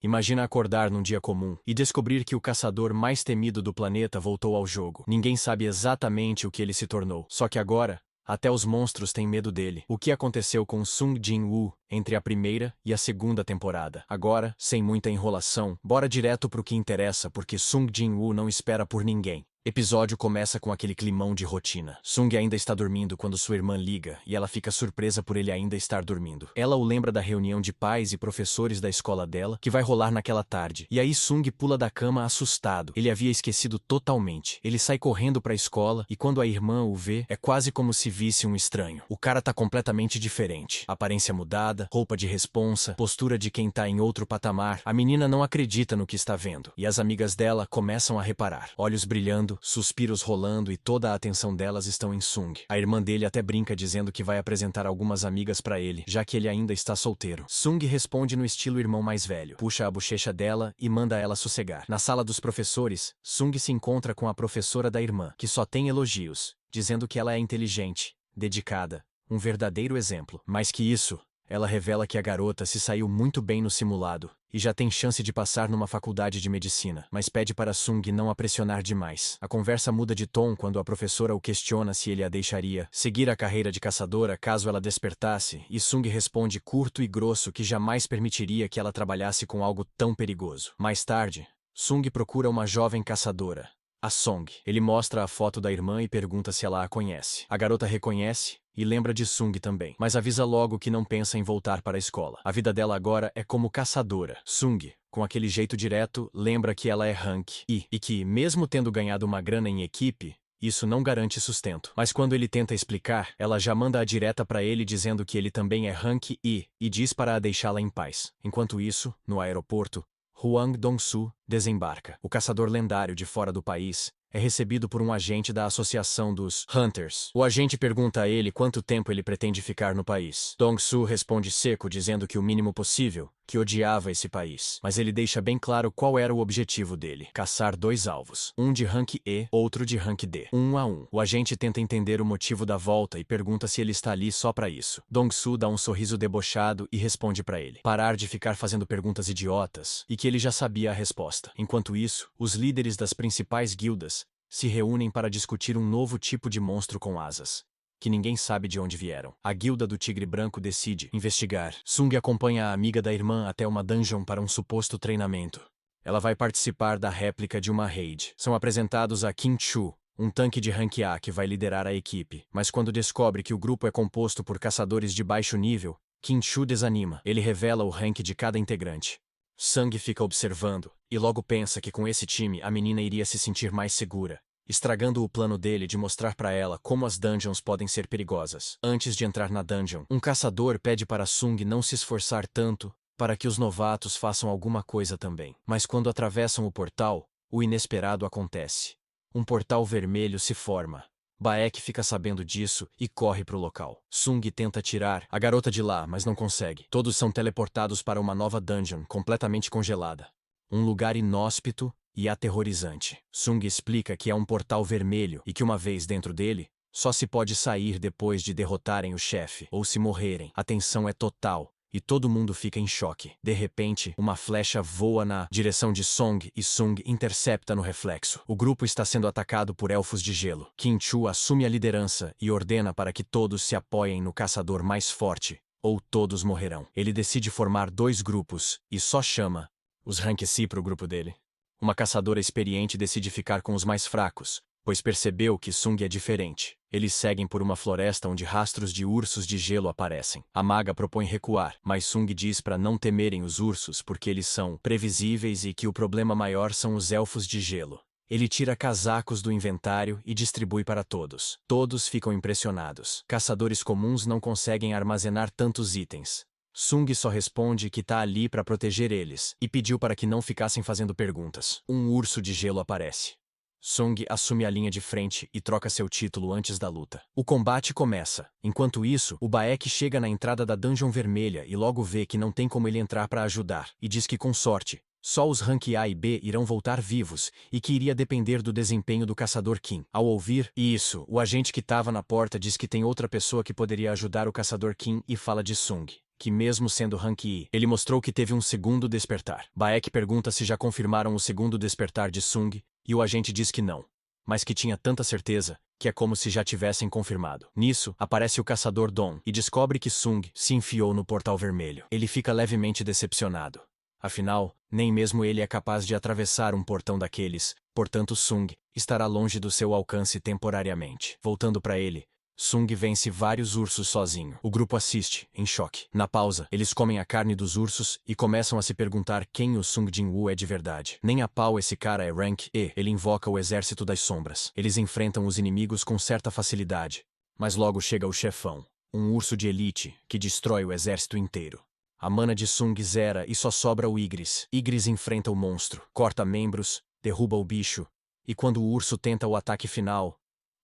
Imagina acordar num dia comum e descobrir que o caçador mais temido do planeta voltou ao jogo. Ninguém sabe exatamente o que ele se tornou. Só que agora, até os monstros têm medo dele. O que aconteceu com Sung Jin-woo entre a primeira e a segunda temporada? Agora, sem muita enrolação, bora direto pro que interessa, porque Sung Jin-woo não espera por ninguém. Episódio começa com aquele climão de rotina. Sung ainda está dormindo quando sua irmã liga, e ela fica surpresa por ele ainda estar dormindo. Ela o lembra da reunião de pais e professores da escola dela, que vai rolar naquela tarde. E aí Sung pula da cama assustado. Ele havia esquecido totalmente. Ele sai correndo pra escola, e quando a irmã o vê, é quase como se visse um estranho. O cara tá completamente diferente. Aparência mudada, roupa de responsa, postura de quem tá em outro patamar. A menina não acredita no que está vendo, e as amigas dela começam a reparar. Olhos brilhando, suspiros rolando e toda a atenção delas estão em Sung. A irmã dele até brinca dizendo que vai apresentar algumas amigas pra ele, já que ele ainda está solteiro. Sung responde no estilo irmão mais velho, puxa a bochecha dela e manda ela sossegar. Na sala dos professores, Sung se encontra com a professora da irmã, que só tem elogios, dizendo que ela é inteligente, dedicada, um verdadeiro exemplo. Mais que isso, ela revela que a garota se saiu muito bem no simulado e já tem chance de passar numa faculdade de medicina, mas pede para Sung não a pressionar demais. A conversa muda de tom quando a professora o questiona se ele a deixaria seguir a carreira de caçadora caso ela despertasse, e Sung responde curto e grosso que jamais permitiria que ela trabalhasse com algo tão perigoso. Mais tarde, Sung procura uma jovem caçadora, a Song. Ele mostra a foto da irmã e pergunta se ela a conhece. A garota reconhece e lembra de Sung também, mas avisa logo que não pensa em voltar para a escola. A vida dela agora é como caçadora. Sung, com aquele jeito direto, lembra que ela é rank e que, mesmo tendo ganhado uma grana em equipe, isso não garante sustento. Mas quando ele tenta explicar, ela já manda a direta pra ele dizendo que ele também é rank e diz para a deixá-la em paz. Enquanto isso, no aeroporto, Hwang Dong-soo desembarca. O caçador lendário de fora do país é recebido por um agente da Associação dos Hunters. O agente pergunta a ele quanto tempo ele pretende ficar no país. Dong-soo responde seco, dizendo que o mínimo possível, que odiava esse país. Mas ele deixa bem claro qual era o objetivo dele: caçar dois alvos, um de rank E, outro de rank D, 1 a 1. O agente tenta entender o motivo da volta e pergunta se ele está ali só pra isso. Dong-soo dá um sorriso debochado e responde pra ele parar de ficar fazendo perguntas idiotas, e que ele já sabia a resposta. Enquanto isso, os líderes das principais guildas se reúnem para discutir um novo tipo de monstro com asas, que ninguém sabe de onde vieram. A guilda do Tigre Branco decide investigar. Sung acompanha a amiga da irmã até uma dungeon para um suposto treinamento. Ela vai participar da réplica de uma raid. São apresentados a Kim Chu, um tanque de rank A que vai liderar a equipe. Mas quando descobre que o grupo é composto por caçadores de baixo nível, Kim Chu desanima. Ele revela o rank de cada integrante. Sung fica observando, e logo pensa que com esse time a menina iria se sentir mais segura, estragando o plano dele de mostrar pra ela como as dungeons podem ser perigosas. Antes de entrar na dungeon, um caçador pede para Sung não se esforçar tanto para que os novatos façam alguma coisa também. Mas quando atravessam o portal, o inesperado acontece. Um portal vermelho se forma. Baek fica sabendo disso e corre pro local. Sung tenta tirar a garota de lá, mas não consegue. Todos são teleportados para uma nova dungeon, completamente congelada. Um lugar inóspito e aterrorizante. Sung explica que é um portal vermelho e que uma vez dentro dele, só se pode sair depois de derrotarem o chefe ou se morrerem. A tensão é total e todo mundo fica em choque. De repente, uma flecha voa na direção de Song e Sung intercepta no reflexo. O grupo está sendo atacado por elfos de gelo. Kim Chu assume a liderança e ordena para que todos se apoiem no caçador mais forte, ou todos morrerão. Ele decide formar dois grupos e só chama os Rank C pro grupo dele. Uma caçadora experiente decide ficar com os mais fracos, pois percebeu que Sung é diferente. Eles seguem por uma floresta onde rastros de ursos de gelo aparecem. A maga propõe recuar, mas Sung diz para não temerem os ursos porque eles são previsíveis e que o problema maior são os elfos de gelo. Ele tira casacos do inventário e distribui para todos. Todos ficam impressionados. Caçadores comuns não conseguem armazenar tantos itens. Sung só responde que tá ali para proteger eles, e pediu para que não ficassem fazendo perguntas. Um urso de gelo aparece. Sung assume a linha de frente e troca seu título antes da luta. O combate começa. Enquanto isso, o Baek chega na entrada da Dungeon Vermelha e logo vê que não tem como ele entrar para ajudar, e diz que com sorte, só os rank A e B irão voltar vivos e que iria depender do desempenho do caçador Kim. Ao ouvir isso, o agente que estava na porta diz que tem outra pessoa que poderia ajudar o caçador Kim e fala de Sung. que mesmo sendo Rank I, ele mostrou que teve um segundo despertar. Baek pergunta se já confirmaram o segundo despertar de Sung, e o agente diz que não, mas que tinha tanta certeza, que é como se já tivessem confirmado. Nisso, aparece o caçador Dong e descobre que Sung se enfiou no portal vermelho. Ele fica levemente decepcionado. Afinal, nem mesmo ele é capaz de atravessar um portão daqueles, portanto Sung estará longe do seu alcance temporariamente. Voltando para ele, Sung vence vários ursos sozinho. O grupo assiste, em choque. Na pausa, eles comem a carne dos ursos e começam a se perguntar quem o Sung Jin-woo é de verdade. Nem a pau esse cara é Rank E. Ele invoca o exército das sombras. Eles enfrentam os inimigos com certa facilidade. Mas logo chega o chefão, um urso de elite, que destrói o exército inteiro. A mana de Sung zera e só sobra o Igris. Igris enfrenta o monstro, corta membros, derruba o bicho, e quando o urso tenta o ataque final,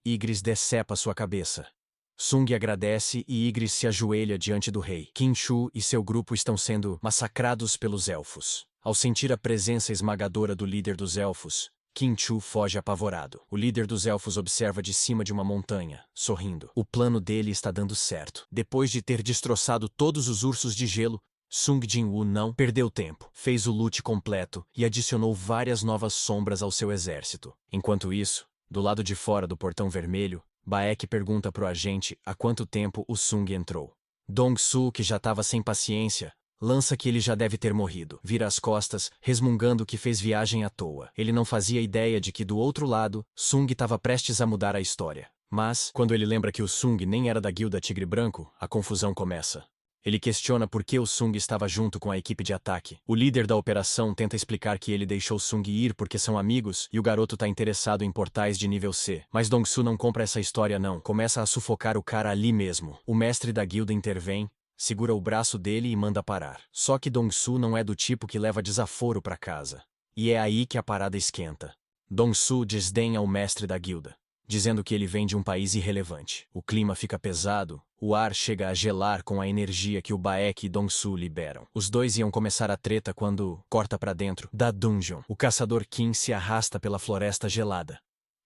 Igris decepa sua cabeça. Sung agradece e Igris se ajoelha diante do rei. Qin Shu e seu grupo estão sendo massacrados pelos elfos. Ao sentir a presença esmagadora do líder dos elfos, Qin Shu foge apavorado. O líder dos elfos observa de cima de uma montanha, sorrindo. O plano dele está dando certo. Depois de ter destroçado todos os ursos de gelo, Sung Jin-woo não perdeu tempo. Fez o loot completo e adicionou várias novas sombras ao seu exército. Enquanto isso, do lado de fora do portão vermelho, Baek pergunta pro agente há quanto tempo o Sung entrou. Dong-su, que já estava sem paciência, lança que ele já deve ter morrido. Vira as costas, resmungando que fez viagem à toa. Ele não fazia ideia de que do outro lado, Sung estava prestes a mudar a história. Mas, quando ele lembra que o Sung nem era da guilda Tigre Branco, a confusão começa. Ele questiona por que o Sung estava junto com a equipe de ataque. O líder da operação tenta explicar que ele deixou Sung ir porque são amigos e o garoto tá interessado em portais de nível C. Mas Dong-su não compra essa história não. Começa a sufocar o cara ali mesmo. O mestre da guilda intervém, segura o braço dele e manda parar. Só que Dong-su não é do tipo que leva desaforo pra casa. E é aí que a parada esquenta. Dong-su desdenha o mestre da guilda, dizendo que ele vem de um país irrelevante. O clima fica pesado, o ar chega a gelar com a energia que o Baek e Dong-su liberam. Os dois iam começar a treta quando, corta pra dentro da dungeon, o caçador Qin se arrasta pela floresta gelada.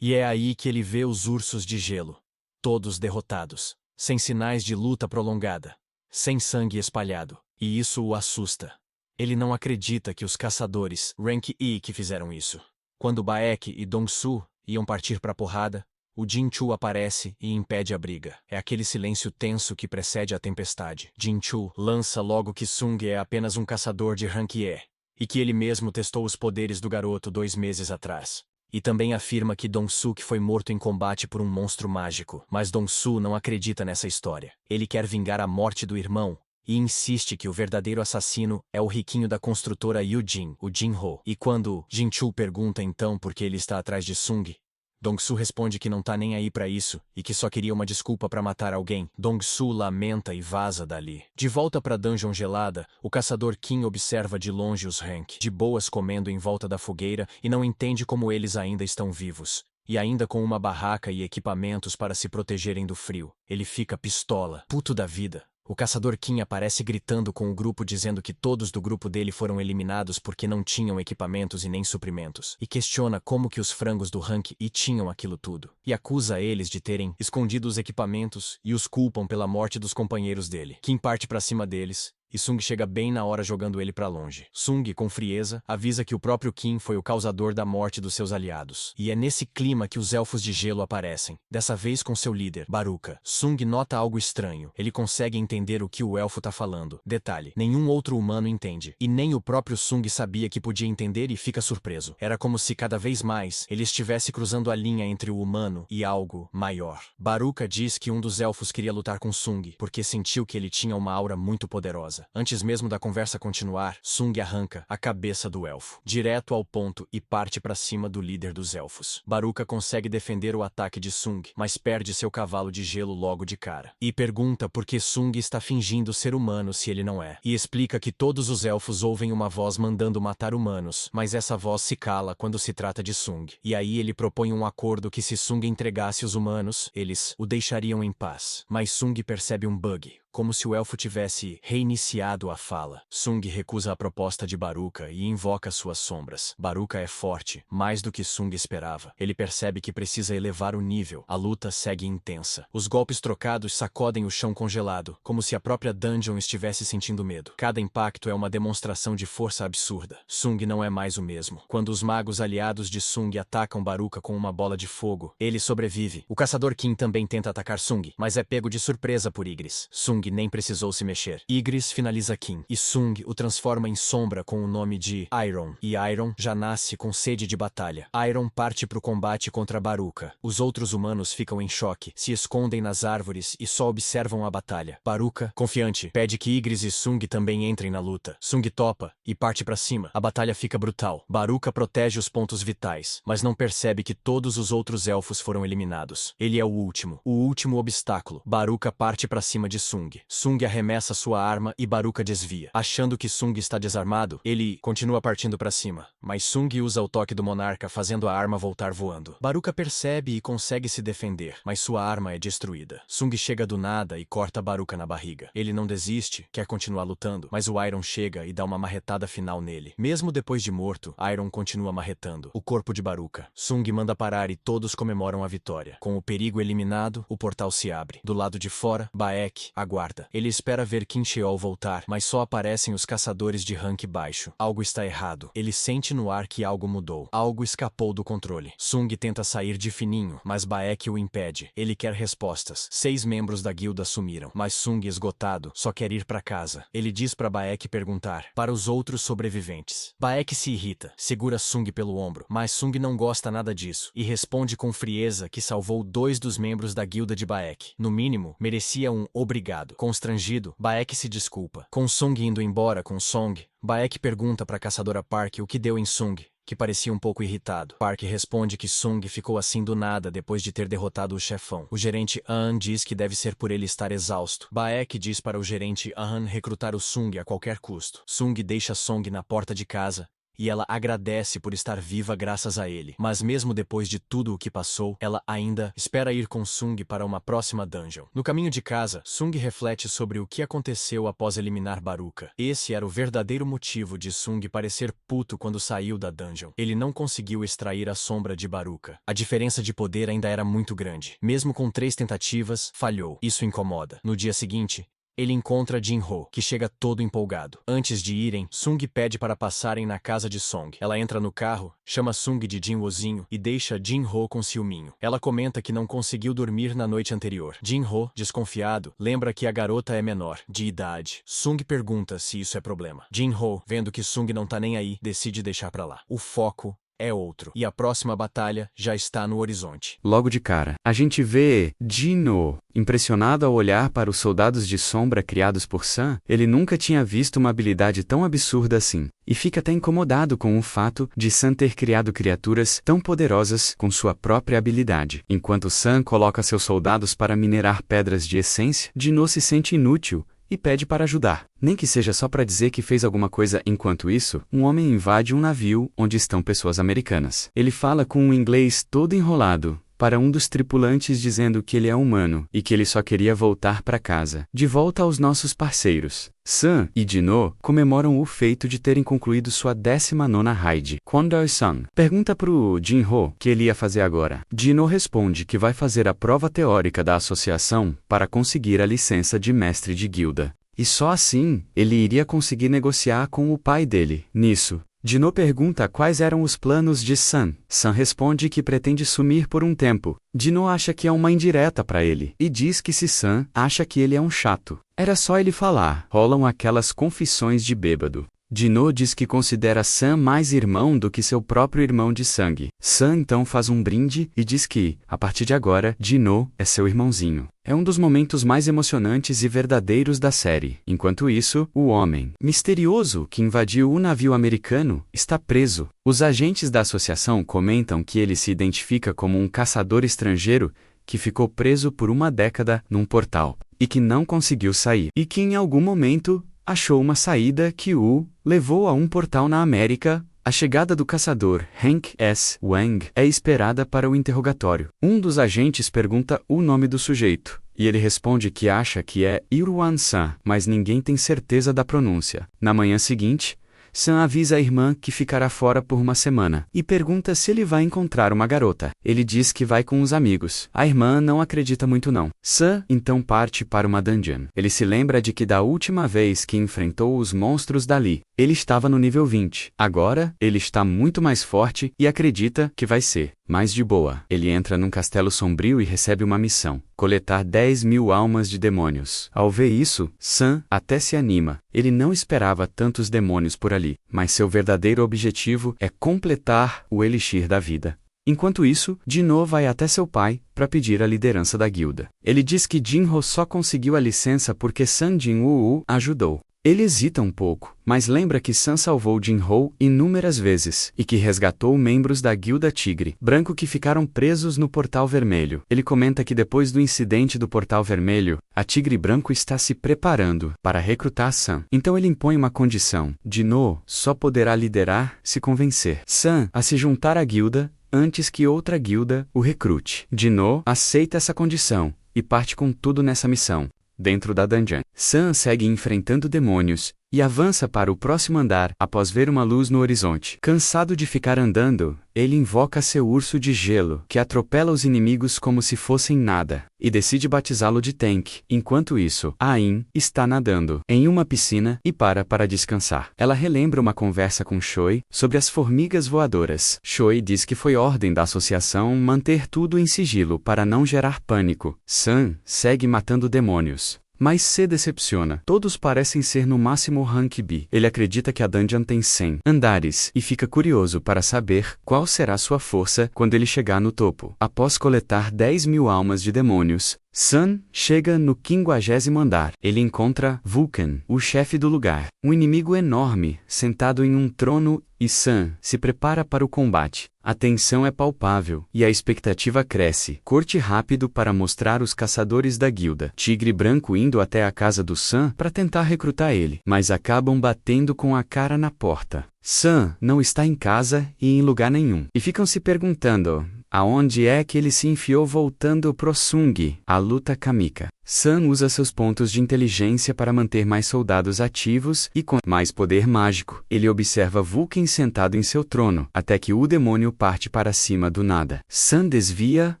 E é aí que ele vê os ursos de gelo, todos derrotados, sem sinais de luta prolongada, sem sangue espalhado, e isso o assusta. Ele não acredita que os caçadores Rank I que fizeram isso. Quando Baek e Dong-su iam partir pra porrada, o Jin-Chu aparece e impede a briga. É aquele silêncio tenso que precede a tempestade. Jin-Chu lança logo que Sung é apenas um caçador de rank E, e que ele mesmo testou os poderes do garoto 2 meses atrás. E também afirma que Dong-su foi morto em combate por um monstro mágico. Mas Dong-su não acredita nessa história. Ele quer vingar a morte do irmão, e insiste que o verdadeiro assassino é o riquinho da construtora Yujin, o Jin-ho. E quando Jin-Chu pergunta então por que ele está atrás de Sung, Dong-su responde que não tá nem aí pra isso e que só queria uma desculpa pra matar alguém. Dong-su lamenta e vaza dali. De volta pra dungeon gelada, o caçador Qin observa de longe os Rank de boas comendo em volta da fogueira e não entende como eles ainda estão vivos. E ainda com uma barraca e equipamentos para se protegerem do frio. Ele fica pistola, puto da vida. O caçador Qin aparece gritando com o grupo dizendo que todos do grupo dele foram eliminados porque não tinham equipamentos e nem suprimentos, e questiona como que os frangos do Rank I tinham aquilo tudo, e acusa eles de terem escondido os equipamentos e os culpam pela morte dos companheiros dele. Qin parte pra cima deles, e Sung chega bem na hora jogando ele pra longe. Sung, com frieza, avisa que o próprio Qin foi o causador da morte dos seus aliados. E é nesse clima que os elfos de gelo aparecem, dessa vez com seu líder, Baruka. Sung nota algo estranho. Ele consegue entender o que o elfo tá falando. Detalhe, nenhum outro humano entende. E nem o próprio Sung sabia que podia entender e fica surpreso. Era como se cada vez mais ele estivesse cruzando a linha entre o humano e algo maior. Baruka diz que um dos elfos queria lutar com Sung, porque sentiu que ele tinha uma aura muito poderosa. Antes mesmo da conversa continuar, Sung arranca a cabeça do elfo, direto ao ponto e parte para cima do líder dos elfos. Baruka consegue defender o ataque de Sung, mas perde seu cavalo de gelo logo de cara. E pergunta por que Sung está fingindo ser humano se ele não é. E explica que todos os elfos ouvem uma voz mandando matar humanos, mas essa voz se cala quando se trata de Sung. E aí ele propõe um acordo que se Sung entregasse os humanos, eles o deixariam em paz. Mas Sung percebe um bug. como se o elfo tivesse reiniciado a fala. Sung recusa a proposta de Baruka e invoca suas sombras. Baruka é forte, mais do que Sung esperava. Ele percebe que precisa elevar o nível. A luta segue intensa. Os golpes trocados sacodem o chão congelado, como se a própria dungeon estivesse sentindo medo. Cada impacto é uma demonstração de força absurda. Sung não é mais o mesmo. Quando os magos aliados de Sung atacam Baruka com uma bola de fogo, ele sobrevive. O caçador Kim também tenta atacar Sung, mas é pego de surpresa por Ygritte. Sung nem precisou se mexer. Ygritte finaliza Kim, e Sung o transforma em sombra com o nome de Iron. E Iron já nasce com sede de batalha. Iron parte pro combate contra Baruka. Os outros humanos ficam em choque, se escondem nas árvores e só observam a batalha. Baruka, confiante, pede que Ygritte e Sung também entrem na luta. Sung topa e parte pra cima. A batalha fica brutal. Baruka protege os pontos vitais, mas não percebe que todos os outros elfos foram eliminados. Ele é o último obstáculo. Baruka parte pra cima de Sung. Sung arremessa sua arma e Baruka desvia. Achando que Sung está desarmado, ele continua partindo pra cima, mas Sung usa o toque do monarca, fazendo a arma voltar voando. Baruka percebe e consegue se defender, mas sua arma é destruída. Sung chega do nada e corta Baruka na barriga. Ele não desiste, quer continuar lutando, mas o Iron chega e dá uma marretada final nele. Mesmo depois de morto, Iron continua marretando o corpo de Baruka. Sung manda parar e todos comemoram a vitória. Com o perigo eliminado, o portal se abre. Do lado de fora, Baek aguarda. Ele espera ver Qin Sheol voltar, mas só aparecem os caçadores de rank baixo. Algo está errado. Ele sente no ar que algo mudou. Algo escapou do controle. Sung tenta sair de fininho, mas Baek o impede. Ele quer respostas. 6 membros da guilda sumiram, mas Sung, esgotado, só quer ir pra casa. Ele diz pra Baek perguntar para os outros sobreviventes. Baek se irrita, segura Sung pelo ombro, mas Sung não gosta nada disso e responde com frieza que salvou 2 dos membros da guilda de Baek. No mínimo, merecia um obrigado. Constrangido, Baek se desculpa. Com Sung indo embora com Song, Baek pergunta pra caçadora Park o que deu em Sung, que parecia um pouco irritado. Park responde que Sung ficou assim do nada depois de ter derrotado o chefão. O gerente Ahn diz que deve ser por ele estar exausto. Baek diz para o gerente Ahn recrutar o Sung a qualquer custo. Sung deixa Song na porta de casa, e ela agradece por estar viva graças a ele. Mas mesmo depois de tudo o que passou, ela ainda espera ir com Sung para uma próxima dungeon. No caminho de casa, Sung reflete sobre o que aconteceu após eliminar Baruka. Esse era o verdadeiro motivo de Sung parecer puto quando saiu da dungeon. Ele não conseguiu extrair a sombra de Baruka. A diferença de poder ainda era muito grande. Mesmo com 3 tentativas, falhou. Isso incomoda. No dia seguinte, ele encontra Jin-Ho, que chega todo empolgado. Antes de irem, Sung pede para passarem na casa de Song. Ela entra no carro, chama Sung de Jin-Wozinho e deixa Jin-Ho com ciúminho. Ela comenta que não conseguiu dormir na noite anterior. Jin-Ho, desconfiado, lembra que a garota é menor, de idade. Sung pergunta se isso é problema. Jin-Ho, vendo que Sung não tá nem aí, decide deixar pra lá. O foco é outro, e a próxima batalha já está no horizonte. Logo de cara, a gente vê Jin-Ho impressionado ao olhar para os soldados de sombra criados por Sun. Ele nunca tinha visto uma habilidade tão absurda assim, e fica até incomodado com o fato de Sun ter criado criaturas tão poderosas com sua própria habilidade. Enquanto Sun coloca seus soldados para minerar pedras de essência, Jin-Ho se sente inútil e pede para ajudar, nem que seja só para dizer que fez alguma coisa. Enquanto isso, um homem invade um navio onde estão pessoas americanas. Ele fala com um inglês todo enrolado para um dos tripulantes, dizendo que ele é humano e que ele só queria voltar para casa, de volta aos nossos parceiros. Sun e Jin-Ho comemoram o feito de terem concluído sua 19ª raid. Quando Sun pergunta pro Jin-Ho o que ele ia fazer agora, Jin-Ho responde que vai fazer a prova teórica da associação para conseguir a licença de mestre de guilda. E só assim, ele iria conseguir negociar com o pai dele. Nisso, Jin-Ho pergunta quais eram os planos de Sun. Sun responde que pretende sumir por um tempo. Jin-Ho acha que é uma indireta para ele, e diz que se Sun acha que ele é um chato, era só ele falar. Rolam aquelas confissões de bêbado. Jin-Ho diz que considera Sun mais irmão do que seu próprio irmão de sangue. Sun então faz um brinde e diz que, a partir de agora, Jin-Ho é seu irmãozinho. É um dos momentos mais emocionantes e verdadeiros da série. Enquanto isso, o homem misterioso que invadiu o navio americano está preso. Os agentes da associação comentam que ele se identifica como um caçador estrangeiro que ficou preso por 1 década num portal e que não conseguiu sair. E que em algum momento achou uma saída que o levou a um portal na América. A chegada do caçador Hank S. Wang é esperada para o interrogatório. Um dos agentes pergunta o nome do sujeito, e ele responde que acha que é Irwan-san, mas ninguém tem certeza da pronúncia. Na manhã seguinte, Sam avisa a irmã que ficará fora por uma semana e pergunta se ele vai encontrar uma garota. Ele diz que vai com os amigos. A irmã não acredita muito não. Sam então parte para uma dungeon. Ele se lembra de que da última vez que enfrentou os monstros dali, ele estava no nível 20. Agora, ele está muito mais forte e acredita que vai ser mais de boa. Ele entra num castelo sombrio e recebe uma missão: coletar 10.000 almas de demônios. Ao ver isso, Sam até se anima. Ele não esperava tantos demônios por ali, mas seu verdadeiro objetivo é completar o Elixir da Vida. Enquanto isso, Jin-ho vai até seu pai para pedir a liderança da guilda. Ele diz que Jin-ho só conseguiu a licença porque San Jin-woo ajudou. Ele hesita um pouco, mas lembra que Sam salvou Jin-ho inúmeras vezes e que resgatou membros da Guilda Tigre Branco que ficaram presos no Portal Vermelho. Ele comenta que depois do incidente do Portal Vermelho, a Tigre Branco está se preparando para recrutar Sam. Então ele impõe uma condição: Jin-ho só poderá liderar se convencer Sam a se juntar à guilda antes que outra guilda o recrute. Jin-ho aceita essa condição e parte com tudo nessa missão. Dentro da dungeon, Sam segue enfrentando demônios e avança para o próximo andar após ver uma luz no horizonte. Cansado de ficar andando, ele invoca seu urso de gelo, que atropela os inimigos como se fossem nada, e decide batizá-lo de Tank. Enquanto isso, Ain está nadando em uma piscina e para descansar. Ela relembra uma conversa com Choi sobre as formigas voadoras. Choi diz que foi ordem da associação manter tudo em sigilo para não gerar pânico. Sam segue matando demônios, mas se decepciona. Todos parecem ser no máximo Rank B. Ele acredita que a dungeon tem 100 andares e fica curioso para saber qual será sua força quando ele chegar no topo. Após coletar 10.000 almas de demônios, Sam chega no 50º andar. Ele encontra Vulcan, o chefe do lugar, um inimigo enorme, sentado em um trono, e Sam se prepara para o combate. A tensão é palpável e a expectativa cresce. Corte rápido para mostrar os caçadores da guilda Tigre Branco indo até a casa do Sam para tentar recrutar ele, mas acabam batendo com a cara na porta. Sam não está em casa e em lugar nenhum, e ficam se perguntando aonde é que ele se enfiou voltando pro Sung, a luta Kamika. Sam usa seus pontos de inteligência para manter mais soldados ativos e com mais poder mágico. Ele observa Vulcan sentado em seu trono, até que o demônio parte para cima do nada. Sam desvia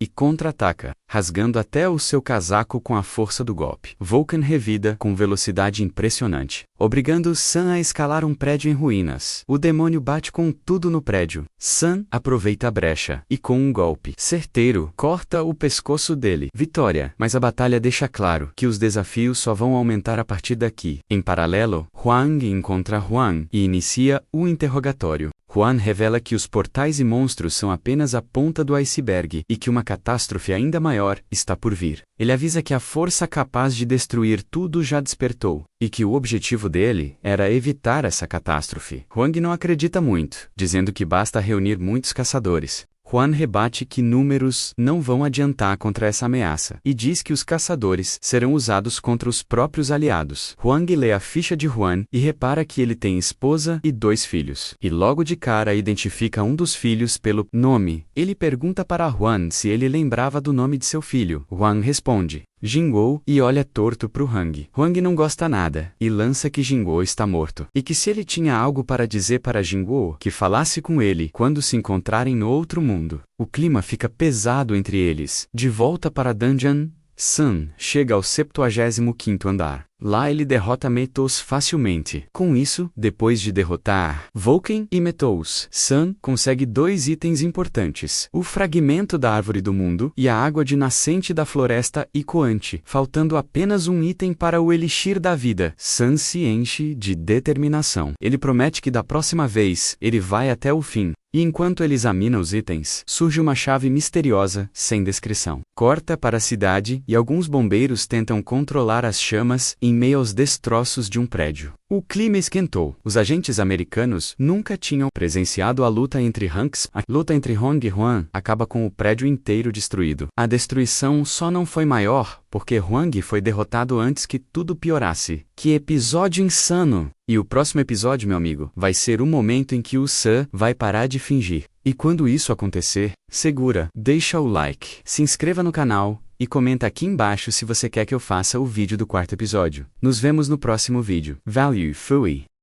e contra-ataca, rasgando até o seu casaco com a força do golpe. Vulcan revida com velocidade impressionante, obrigando Sam a escalar um prédio em ruínas. O demônio bate com tudo no prédio. Sam aproveita a brecha e com um golpe certeiro, corta o pescoço dele. Vitória, mas a batalha deixa claro que os desafios só vão aumentar a partir daqui. Em paralelo, Huang encontra Huan e inicia o interrogatório. Huan revela que os portais e monstros são apenas a ponta do iceberg e que uma catástrofe ainda maior está por vir. Ele avisa que a força capaz de destruir tudo já despertou e que o objetivo dele era evitar essa catástrofe. Huang não acredita muito, dizendo que basta reunir muitos caçadores. Huan rebate que números não vão adiantar contra essa ameaça e diz que os caçadores serão usados contra os próprios aliados. Huang lê a ficha de Huan e repara que ele tem esposa e 2 filhos. E logo de cara identifica um dos filhos pelo nome. Ele pergunta para Huan se ele lembrava do nome de seu filho. Huan responde Jin-woo e olha torto pro Huang. Huang não gosta nada e lança que Jin-woo está morto e que se ele tinha algo para dizer para Jin-woo, que falasse com ele quando se encontrarem no outro mundo. O clima fica pesado entre eles. De volta para a dungeon, Sam chega ao 75º andar. Lá ele derrota Metos facilmente. Com isso, depois de derrotar Vulcan e Metos, Sam consegue 2 itens importantes: o fragmento da Árvore do Mundo e a água de nascente da floresta Icoante, faltando apenas um item para o Elixir da Vida. Sam se enche de determinação. Ele promete que da próxima vez, ele vai até o fim. E enquanto ele examina os itens, surge uma chave misteriosa, sem descrição. Corta para a cidade e alguns bombeiros tentam controlar as chamas em meio aos destroços de um prédio. O clima esquentou. Os agentes americanos nunca tinham presenciado a luta entre Hanks. A luta entre Hong e Huan acaba com o prédio inteiro destruído. A destruição só não foi maior porque Huang foi derrotado antes que tudo piorasse. Que episódio insano! E o próximo episódio, meu amigo, vai ser o momento em que o Sam vai parar de fingir. E quando isso acontecer, segura, deixa o like, se inscreva no canal e comenta aqui embaixo se você quer que eu faça o vídeo do quarto episódio. Nos vemos no próximo vídeo. Valeu, fui!